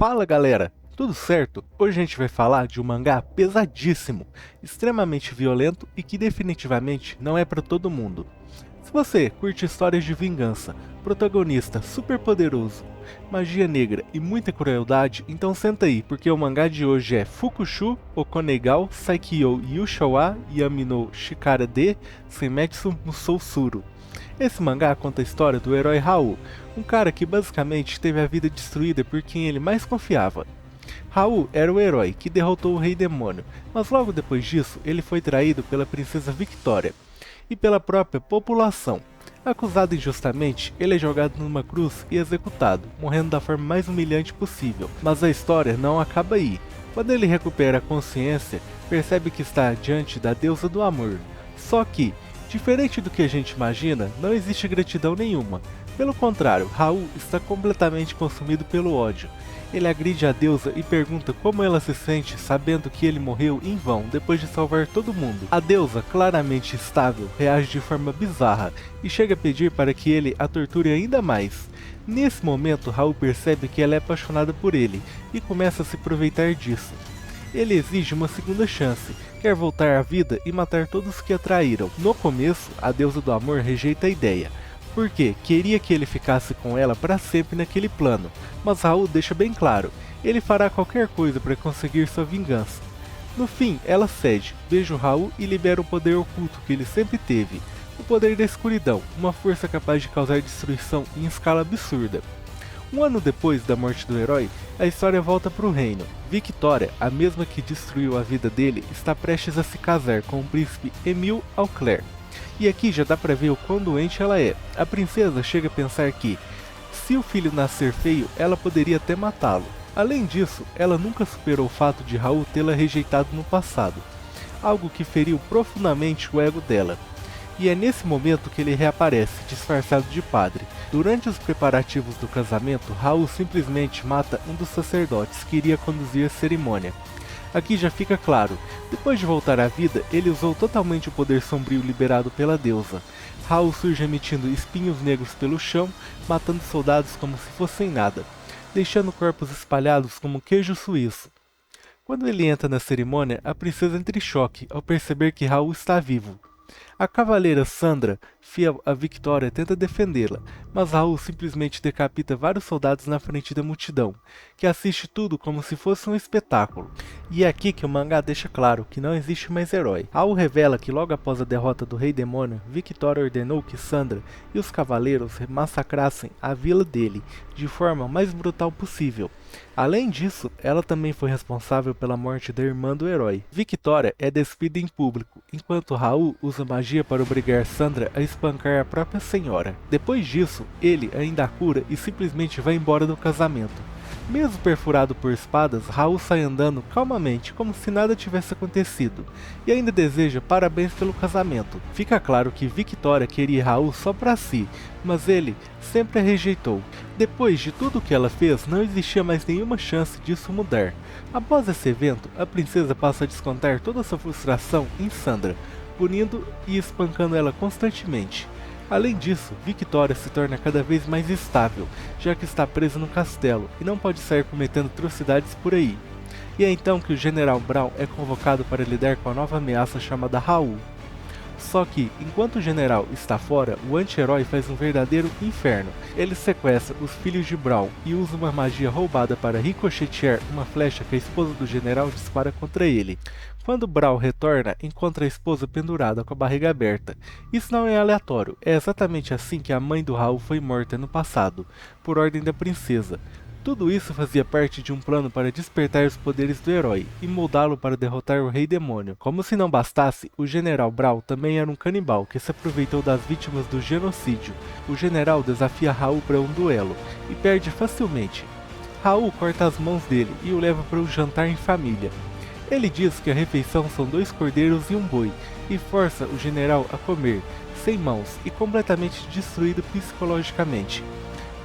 Fala galera, tudo certo? Hoje a gente vai falar de um mangá pesadíssimo, extremamente violento e que definitivamente não é para todo mundo. Se você curte histórias de vingança, protagonista super poderoso, magia negra e muita crueldade, então senta aí, porque o mangá de hoje é Fukushu Okonegal Saikyo Yusha wa Yami no Shikara de Senmetsu no Sousuru. Esse mangá conta a história do herói Raul, um cara que basicamente teve a vida destruída por quem ele mais confiava. Raul era o herói que derrotou o Rei Demônio, mas logo depois disso ele foi traído pela princesa Victoria e pela própria população. Acusado injustamente, ele é jogado numa cruz e executado, morrendo da forma mais humilhante possível. Mas a história não acaba aí. Quando ele recupera a consciência, percebe que está diante da deusa do amor. Só que, diferente do que a gente imagina, não existe gratidão nenhuma. Pelo contrário, Raul está completamente consumido pelo ódio. Ele agride a deusa e pergunta como ela se sente sabendo que ele morreu em vão depois de salvar todo mundo. A deusa, claramente estável, reage de forma bizarra e chega a pedir para que ele a torture ainda mais. Nesse momento, Raul percebe que ela é apaixonada por ele e começa a se aproveitar disso. Ele exige uma segunda chance, quer voltar à vida e matar todos que a traíram. No começo, a deusa do amor rejeita a ideia, porque queria que ele ficasse com ela para sempre naquele plano, mas Raul deixa bem claro, ele fará qualquer coisa para conseguir sua vingança. No fim, ela cede, beija o Raul e libera o poder oculto que ele sempre teve, o poder da escuridão, uma força capaz de causar destruição em escala absurda. Um ano depois da morte do herói, a história volta para o reino. Victoria, a mesma que destruiu a vida dele, está prestes a se casar com o príncipe Emile Auclair. E aqui já dá pra ver o quão doente ela é. A princesa chega a pensar que, se o filho nascer feio, ela poderia até matá-lo. Além disso, ela nunca superou o fato de Raul tê-la rejeitado no passado, algo que feriu profundamente o ego dela. E é nesse momento que ele reaparece, disfarçado de padre. Durante os preparativos do casamento, Raul simplesmente mata um dos sacerdotes que iria conduzir a cerimônia. Aqui já fica claro, depois de voltar à vida, ele usou totalmente o poder sombrio liberado pela deusa. Raul surge emitindo espinhos negros pelo chão, matando soldados como se fossem nada, deixando corpos espalhados como queijo suíço. Quando ele entra na cerimônia, a princesa entra em choque ao perceber que Raul está vivo. A cavaleira Sandra, fiel a Victoria, tenta defendê-la, mas Raul simplesmente decapita vários soldados na frente da multidão, que assiste tudo como se fosse um espetáculo. E é aqui que o mangá deixa claro que não existe mais herói. Raul revela que logo após a derrota do Rei Demônio, Victoria ordenou que Sandra e os cavaleiros massacrassem a vila dele, de forma mais brutal possível. Além disso, ela também foi responsável pela morte da irmã do herói. Victoria é despida em público, enquanto Raul usa magia para obrigar Sandra a espancar a própria senhora. Depois disso, ele ainda a cura e simplesmente vai embora do casamento. Mesmo perfurado por espadas, Raul sai andando calmamente, como se nada tivesse acontecido, e ainda deseja parabéns pelo casamento. Fica claro que Victoria queria Raul só pra si, mas ele sempre a rejeitou. Depois de tudo o que ela fez, não existia mais nenhuma chance disso mudar. Após esse evento, a princesa passa a descontar toda sua frustração em Sandra, punindo e espancando ela constantemente. Além disso, Victoria se torna cada vez mais instável, já que está presa no castelo e não pode sair cometendo atrocidades por aí. E é então que o General Brown é convocado para lidar com a nova ameaça chamada Raul. Só que, enquanto o general está fora, o anti-herói faz um verdadeiro inferno. Ele sequestra os filhos de Brown e usa uma magia roubada para ricochetear uma flecha que a esposa do general dispara contra ele. Quando Brown retorna, encontra a esposa pendurada com a barriga aberta. Isso não é aleatório, é exatamente assim que a mãe do Raul foi morta no passado, por ordem da princesa. Tudo isso fazia parte de um plano para despertar os poderes do herói e moldá-lo para derrotar o Rei Demônio. Como se não bastasse, o General Brown também era um canibal que se aproveitou das vítimas do genocídio. O general desafia Raul para um duelo e perde facilmente. Raul corta as mãos dele e o leva para um jantar em família. Ele diz que a refeição são 2 cordeiros e um boi, e força o general a comer, sem mãos e completamente destruído psicologicamente.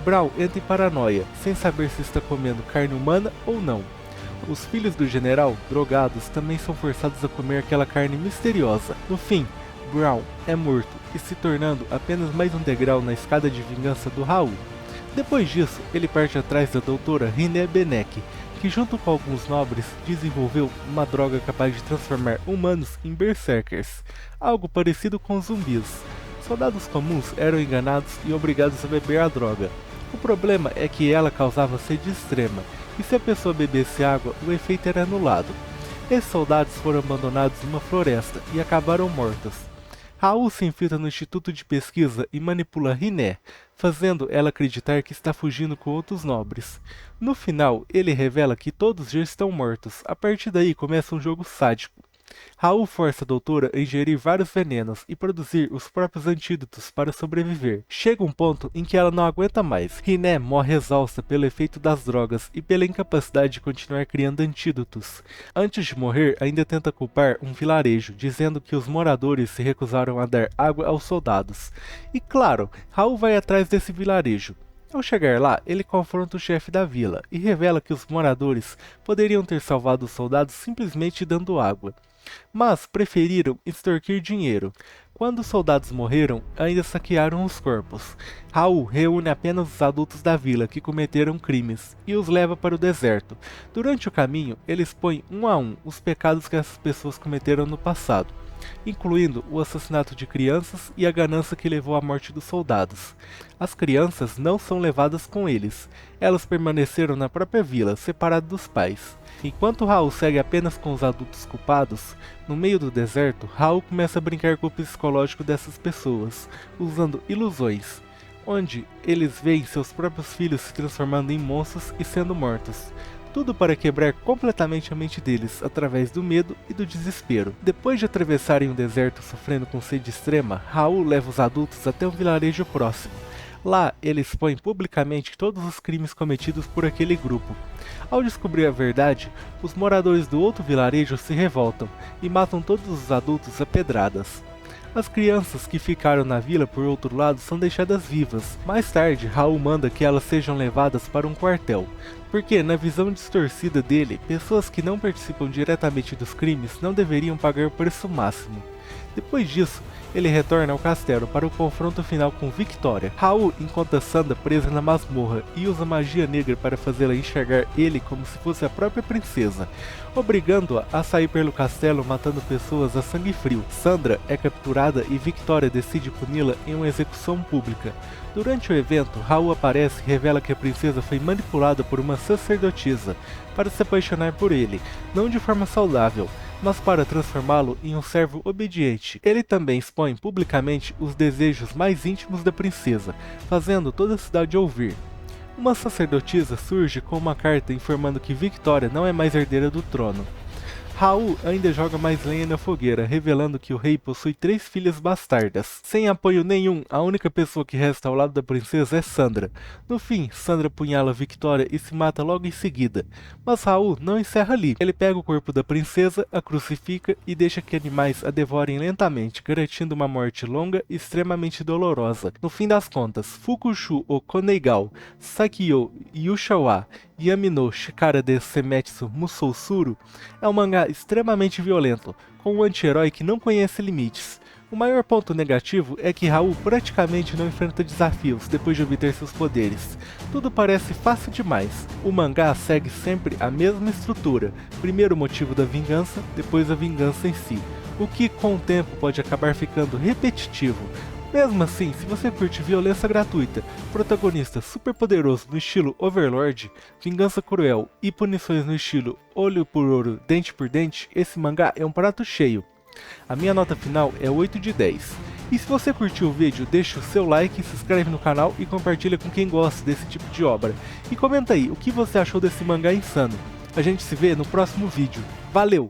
Brown entra em paranoia, sem saber se está comendo carne humana ou não. Os filhos do general, drogados, também são forçados a comer aquela carne misteriosa. No fim, Brown é morto e se tornando apenas mais um degrau na escada de vingança do Raul. Depois disso, ele parte atrás da doutora Hine Benek, que junto com alguns nobres desenvolveu uma droga capaz de transformar humanos em berserkers, algo parecido com zumbis. Soldados comuns eram enganados e obrigados a beber a droga. O problema é que ela causava sede extrema, e se a pessoa bebesse água, o efeito era anulado. Esses soldados foram abandonados em uma floresta e acabaram mortos. Raul se infiltra no instituto de pesquisa e manipula Riné, fazendo ela acreditar que está fugindo com outros nobres. No final, ele revela que todos já estão mortos. A partir daí começa um jogo sádico. Raul força a doutora a ingerir vários venenos e produzir os próprios antídotos para sobreviver. Chega um ponto em que ela não aguenta mais. Riné morre exausta pelo efeito das drogas e pela incapacidade de continuar criando antídotos. Antes de morrer, ainda tenta culpar um vilarejo, dizendo que os moradores se recusaram a dar água aos soldados. E claro, Raul vai atrás desse vilarejo. Ao chegar lá, ele confronta o chefe da vila e revela que os moradores poderiam ter salvado os soldados simplesmente dando água, mas preferiram extorquir dinheiro. Quando os soldados morreram, ainda saquearam os corpos. Raul reúne apenas os adultos da vila que cometeram crimes e os leva para o deserto. Durante o caminho, ele expõe um a um os pecados que essas pessoas cometeram no passado, incluindo o assassinato de crianças e a ganância que levou à morte dos soldados. As crianças não são levadas com eles, elas permaneceram na própria vila, separadas dos pais. Enquanto Raul segue apenas com os adultos culpados, no meio do deserto, Raul começa a brincar com o psicológico dessas pessoas, usando ilusões, onde eles veem seus próprios filhos se transformando em monstros e sendo mortos. Tudo para quebrar completamente a mente deles, através do medo e do desespero. Depois de atravessarem o deserto sofrendo com sede extrema, Raul leva os adultos até um vilarejo próximo. Lá, ele expõe publicamente todos os crimes cometidos por aquele grupo. Ao descobrir a verdade, os moradores do outro vilarejo se revoltam e matam todos os adultos a pedradas. As crianças que ficaram na vila por outro lado são deixadas vivas. Mais tarde, Raul manda que elas sejam levadas para um quartel, porque na visão distorcida dele, pessoas que não participam diretamente dos crimes não deveriam pagar o preço máximo. Depois disso, ele retorna ao castelo para o confronto final com Victoria. Raul encontra Sandra presa na masmorra e usa magia negra para fazê-la enxergar ele como se fosse a própria princesa, obrigando-a a sair pelo castelo matando pessoas a sangue frio. Sandra é capturada e Victoria decide puni-la em uma execução pública. Durante o evento, Raul aparece e revela que a princesa foi manipulada por uma sacerdotisa para se apaixonar por ele, não de forma saudável, mas para transformá-lo em um servo obediente. Ele também expõe publicamente os desejos mais íntimos da princesa, fazendo toda a cidade ouvir. Uma sacerdotisa surge com uma carta informando que Victoria não é mais herdeira do trono. Raul ainda joga mais lenha na fogueira, revelando que o rei possui 3 filhas bastardas. Sem apoio nenhum, a única pessoa que resta ao lado da princesa é Sandra. No fim, Sandra apunhala Victoria e se mata logo em seguida. Mas Raul não encerra ali. Ele pega o corpo da princesa, a crucifica e deixa que animais a devorem lentamente, garantindo uma morte longa e extremamente dolorosa. No fim das contas, Fukushu o Koneigal, Sakyo Yushawa Yami no Shikara de Semetsu Musousuru é um mangá extremamente violento, com um anti-herói que não conhece limites. O maior ponto negativo é que Raul praticamente não enfrenta desafios depois de obter seus poderes. Tudo parece fácil demais. O mangá segue sempre a mesma estrutura, primeiro o motivo da vingança, depois a vingança em si, o que com o tempo pode acabar ficando repetitivo. Mesmo assim, se você curte violência gratuita, protagonista super poderoso no estilo Overlord, vingança cruel e punições no estilo olho por olho, dente por dente, esse mangá é um prato cheio. A minha nota final é 8 de 10. E se você curtiu o vídeo, deixa o seu like, se inscreve no canal e compartilha com quem gosta desse tipo de obra. E comenta aí o que você achou desse mangá insano. A gente se vê no próximo vídeo. Valeu!